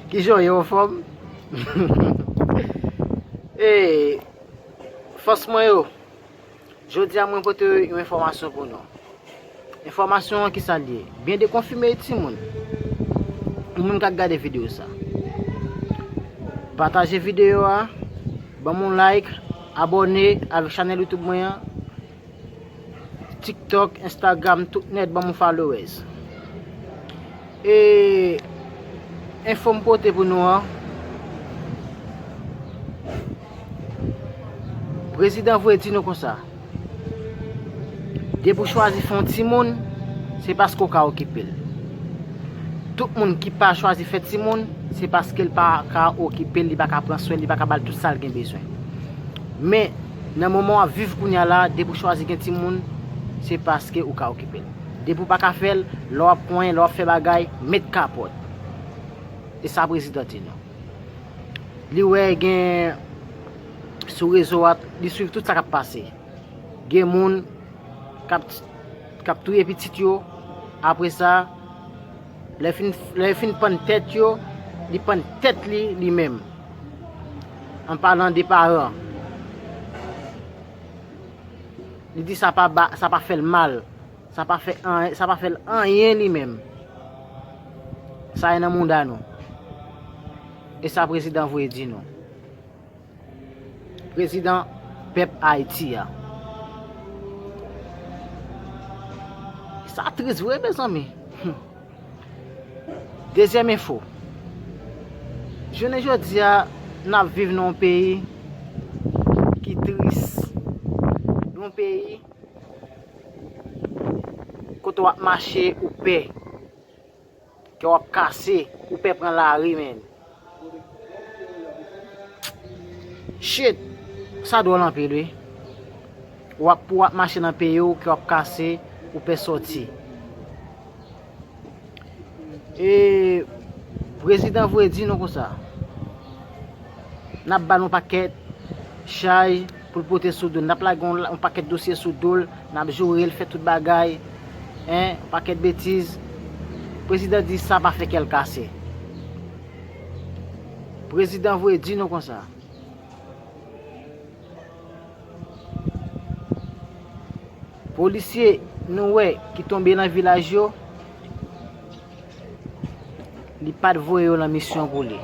Ki joye ou fòm. E, fòsman yo, jodi a mwen pote yon informasyon pou nou. Informasyon ki sa liye. Bien de konfirme ti moun. Moun kak gade video sa. Partaje video a. Ban moun like, abone avik channel YouTube mwen. TikTok, Instagram, tout net ban moun followers. E info mpote pou nou a. Président vwe di nou kon sa. De pou chwazi fon ti moun, se pasko ka okipel. Tout moun ki pa chwazi fè ti moun, se paske l pa ka okipel, li pa ka pran soin, li pa ka bal tout sal gen bezwen. Men, nan mouman a viv kounya la, de pou chwazi gen ti moun, se paske ou ka okipel. De pou pa ka fel, lò point, lò fè bagay, met kapot. E sa président di nou. Li wè gen sou rezo at, li suiv tout sa kap pase. Gen moun kap touye pitit yo, apre sa, le fin pan tèt yo, li pan tèt li mèm. An parlant de paran. Li di sa pa fel mal, sa pa fel anyen li mèm. Sa yon nan moun dan nou. E sa président vwe di nou. Président pep Haïti ya. Sa tris vwe bezan mi. Deuxième info. Jounen jodi ya nap viv nan peyi ki tris. Nan peyi kote wap mache ou pe. Ke wap kase ou pe pran la ri men. Shit, sa do nan pe lwe. Wap mache nan pe yo ki wap kase ou pe sorti. E président vwe di nou kon sa. Nap ban nou paket chay pou pote sou dol. Nap lagon un paket dosye sou dol. Nap jorel fè tout bagay. Paket betiz. Président di sa pa fè kel kase. Président vwe di nou kon sa. Polisye nou we ki tombe nan vilaj yo, li pat voye yo nan misyon pou li.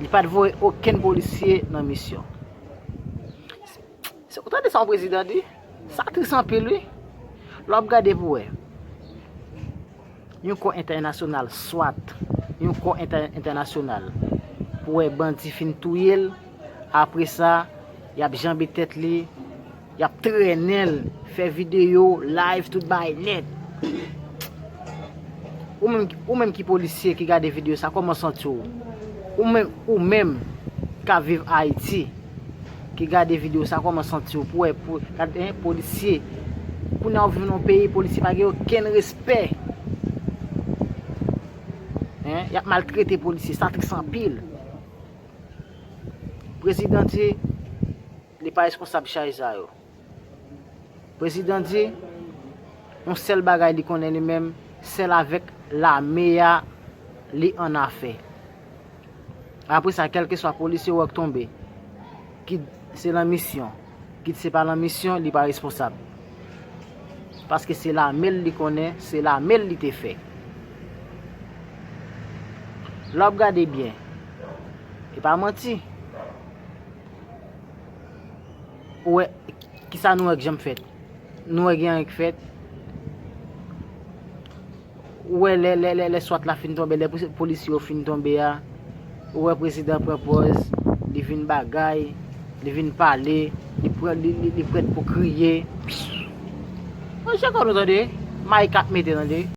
Li pat voye oken polisye nan misyon. Se koutan de san président di, sa trisan pe lui, lop gade pou we. Yon kon internasyonal SWAT, yon kon internasyonal pou we bandi fin touyel, apre sa, yap jambe tet li, yap trenel, fè video, live, tout bay net. Ou même ki polisye ki gade video sa, koman santi ou? Ou même ka viv Haïti, ki gade video sa, koman santi ou? Pou gade polisye, pou nan viv nan peyi, polisye pa ge yo ken respect. Yap maltrete polisye, sa trik san pil. Président di, li pa responsable chay za yo. Président di, yon sel bagay li konen li men, sel avek la meya li an a fe. Apre sa, kelke swa polisye wak tombe, ki se lan misyon, ki se pa lan misyon, li pa responsable. Paske se la mel li konen, se la mel li te fe. Lop gade bien, e pa manti. Ouwe, ki sa nou ek jem fet? Nou e gen ek fet. Ouwe le swat la fin tombe, le polisyo fin tombe ya. Ouwe président propose, li vin bagay, li vin pale, li prete pou kriye. Mwen chakon nou tande, may kap mette tande.